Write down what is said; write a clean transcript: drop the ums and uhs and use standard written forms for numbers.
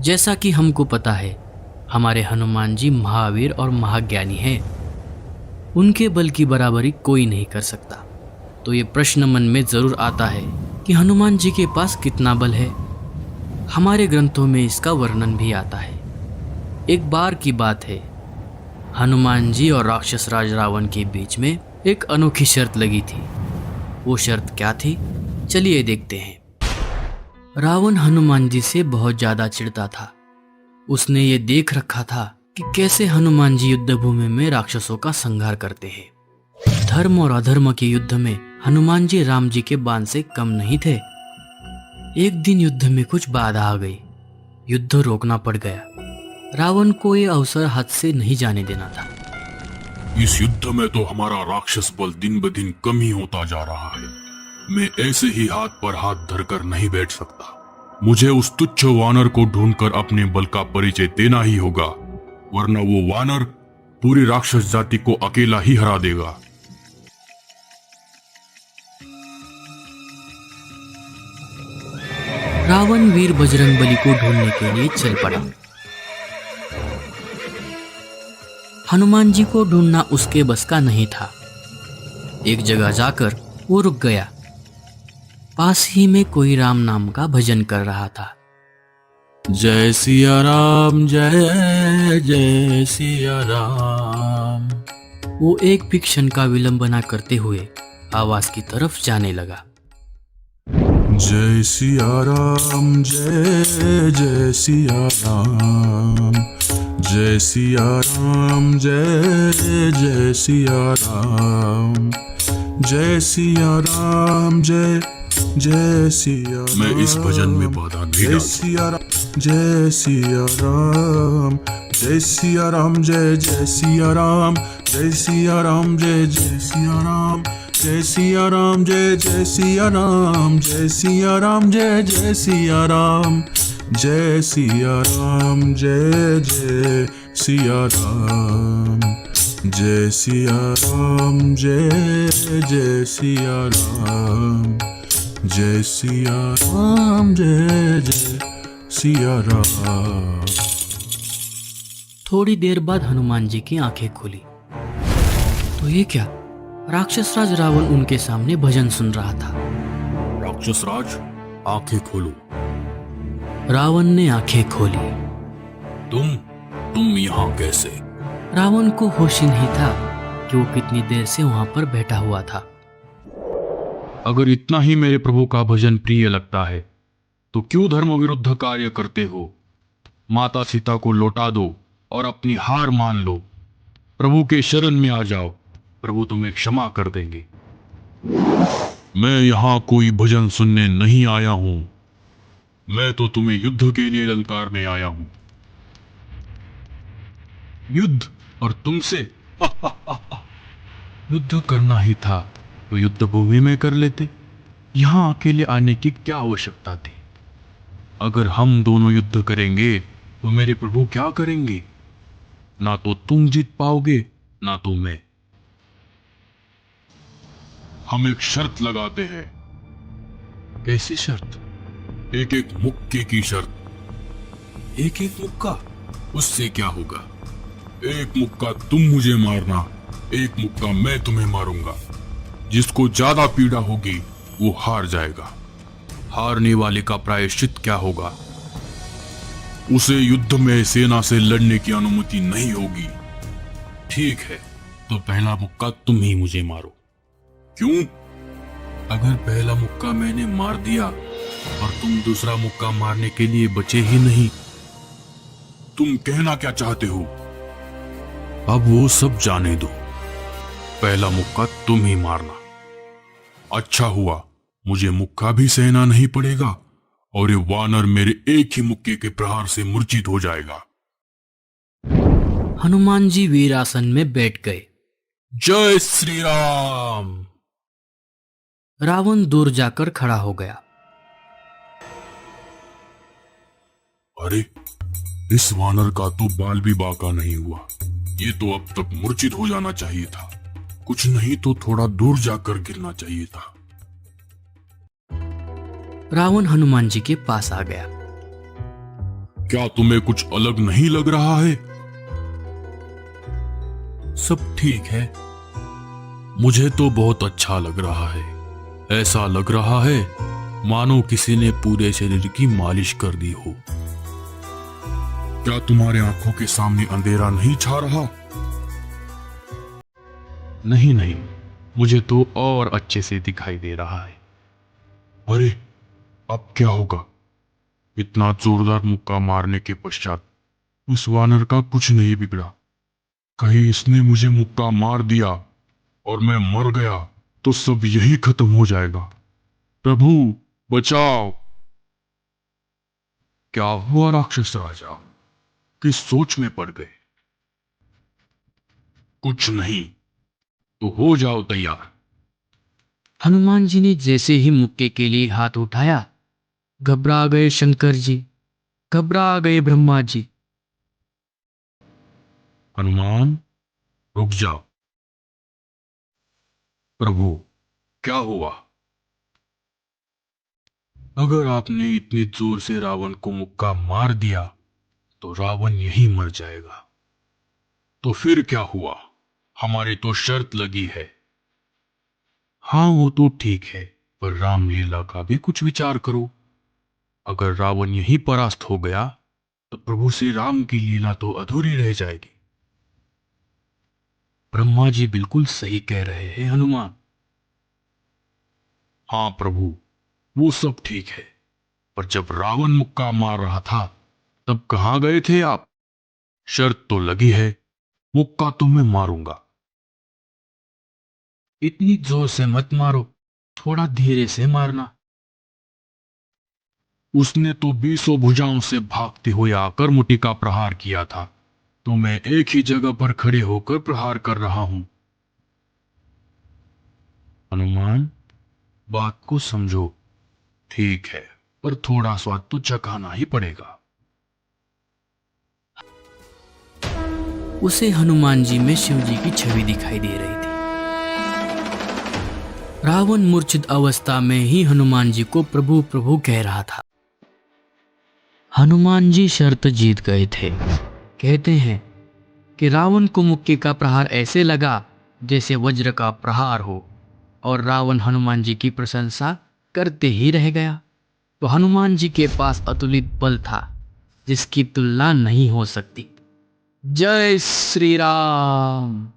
जैसा कि हमको पता है, हमारे हनुमान जी महावीर और महाज्ञानी हैं। उनके बल की बराबरी कोई नहीं कर सकता। तो ये प्रश्न मन में जरूर आता है कि हनुमान जी के पास कितना बल है। हमारे ग्रंथों में इसका वर्णन भी आता है। एक बार की बात है, हनुमान जी और राक्षस राज रावण के बीच में एक अनोखी शर्त लगी थी। वो शर्त क्या थी, चलिए देखते हैं। रावण हनुमान जी से बहुत ज्यादा चिढ़ता था। उसने ये देख रखा था कि कैसे हनुमान जी युद्ध भूमि में राक्षसों का संहार करते हैं। धर्म और अधर्म के युद्ध में हनुमान जी राम जी के बाण से कम नहीं थे। एक दिन युद्ध में कुछ बाधा आ गई, युद्ध रोकना पड़ गया। रावण को ये अवसर हाथ से नहीं जाने देना था। इस युद्ध में तो हमारा राक्षस बल दिन ब दिन कम ही होता जा रहा है। मैं ऐसे ही हाथ पर हाथ धरकर नहीं बैठ सकता। मुझे उस तुच्छ वानर को ढूंढकर अपने बल का परिचय देना ही होगा, वरना वो वानर पूरी राक्षस जाति को अकेला ही हरा देगा। रावण वीर बजरंगबली को ढूंढने के लिए चल पड़ा। हनुमान जी को ढूंढना उसके बस का नहीं था। एक जगह जाकर वो रुक गया। पास ही में कोई राम नाम का भजन कर रहा था। जय सिया राम, जय जय सिया राम। वो एक भी क्षण का विलंब न करते हुए आवाज की तरफ जाने लगा। जय सिया राम, जय जय सिया राम। जय सिया राम, जय जय सिया राम। जय सिया राम, जय जय सिया राम। मैं इस भजन में बाधा नहीं डालता। जय सिया राम, जय सिया राम। जय सिया राम, जय जय सिया राम। जय सिया राम, जय जय सिया राम। जय सिया राम, जय जय सिया राम। जय सिया राम, जय जय सिया राम। जय सिया राम, जय जय सिया राम। जय सिया राम, जय जय सिया राम। जय सिया राम, जय जय सिया राम। थोड़ी देर बाद हनुमान जी की आंखें खुली तो ये क्या, राक्षस राज रावण उनके सामने भजन सुन रहा था। राक्षस राज, आंखें खोलो। रावण ने आंखें खोली। तुम यहाँ कैसे? रावण को होश ही नहीं था कि वो कितनी देर से वहां पर बैठा हुआ था। अगर इतना ही मेरे प्रभु का भजन प्रिय लगता है तो क्यों धर्म विरुद्ध कार्य करते हो? माता सीता को लौटा दो और अपनी हार मान लो। प्रभु के शरण में आ जाओ, प्रभु तुम्हें क्षमा कर देंगे। मैं यहाँ कोई भजन सुनने नहीं आया हूं। मैं तो तुम्हें युद्ध के लिए ललकारने आया हूं। युद्ध? और तुमसे? युद्ध करना ही था तो युद्ध भूमि में कर लेते। यहां अकेले आने की क्या आवश्यकता थी? अगर हम दोनों युद्ध करेंगे तो मेरे प्रभु क्या करेंगे? ना तो तुम जीत पाओगे, ना तो मैं। हम एक शर्त लगाते हैं। कैसी शर्त? एक एक मुक्के की शर्त। एक एक मुक्का? उससे क्या होगा? एक मुक्का तुम मुझे मारना, एक मुक्का मैं तुम्हें मारूंगा। जिसको ज्यादा पीड़ा होगी वो हार जाएगा। हारने वाले का प्रायश्चित क्या होगा? उसे युद्ध में सेना से लड़ने की अनुमति नहीं होगी। ठीक है, तो पहला मुक्का तुम ही मुझे मारो। क्यों? अगर पहला मुक्का मैंने मार दिया और तुम दूसरा मुक्का मारने के लिए बचे ही नहीं, तुम कहना क्या चाहते हो? अब वो सब जाने दो। पहला मुक्का तुम ही मारना। अच्छा हुआ, मुझे मुक्का भी सहना नहीं पड़ेगा और ये वानर मेरे एक ही मुक्के के प्रहार से मूर्छित हो जाएगा। हनुमान जी वीरासन में बैठ गए। जय श्री राम। रावण दूर जाकर खड़ा हो गया। अरे, इस वानर का तो बाल भी बांका नहीं हुआ। ये तो अब तक मूर्छित हो जाना चाहिए था। कुछ नहीं तो थोड़ा दूर जाकर गिरना चाहिए था। रावण हनुमान जी के पास आ गया। क्या तुम्हें कुछ अलग नहीं लग रहा है? सब ठीक है। मुझे तो बहुत अच्छा लग रहा है। ऐसा लग रहा है मानो किसी ने पूरे शरीर की मालिश कर दी हो। क्या तुम्हारे आंखों के सामने अंधेरा नहीं छा रहा? नहीं नहीं, मुझे तो और अच्छे से दिखाई दे रहा है। अरे, अब क्या होगा? इतना जोरदार मुक्का मारने के पश्चात उस वानर का कुछ नहीं बिगड़ा। कहीं इसने मुझे मुक्का मार दिया और मैं मर गया तो सब यही खत्म हो जाएगा। प्रभु बचाओ! क्या हुआ राक्षस राजा? किस सोच में पड़ गए? कुछ नहीं, तो हो जाओ तैयार। हनुमान जी ने जैसे ही मुक्के के लिए हाथ उठाया, घबरा गए शंकर जी, घबरा गए ब्रह्मा जी। हनुमान, रुक जाओ। प्रभु, क्या हुआ? अगर आपने इतनी जोर से रावण को मुक्का मार दिया तो रावण यही मर जाएगा। तो फिर क्या हुआ? हमारी तो शर्त लगी है। हाँ, वो तो ठीक है, पर रामलीला का भी कुछ विचार करो। अगर रावण यही परास्त हो गया तो प्रभु श्री राम की लीला तो अधूरी रह जाएगी। ब्रह्मा जी बिल्कुल सही कह रहे हैं हनुमान। हाँ प्रभु, वो सब ठीक है, पर जब रावण मुक्का मार रहा था तब कहां गए थे आप? शर्त तो लगी है, मुक्का तो मैं मारूंगा। इतनी जोर से मत मारो, थोड़ा धीरे से मारना। उसने तो 20 भुजाओं से भागते हुए आकर मुट्ठी का प्रहार किया था, तो मैं एक ही जगह पर खड़े होकर प्रहार कर रहा हूं। हनुमान, बात को समझो। ठीक है, पर थोड़ा स्वाद तो चखाना ही पड़ेगा। उसे हनुमान जी में शिव जी की छवि दिखाई दे रही थी। रावण मूर्छित अवस्था में ही हनुमान जी को प्रभु प्रभु कह रहा था। हनुमान जी शर्त जीत गए थे। कहते हैं कि रावण को मुक्के का प्रहार ऐसे लगा जैसे वज्र का प्रहार हो, और रावण हनुमान जी की प्रशंसा करते ही रह गया। तो हनुमान जी के पास अतुलित बल था जिसकी तुलना नहीं हो सकती। जय श्री राम।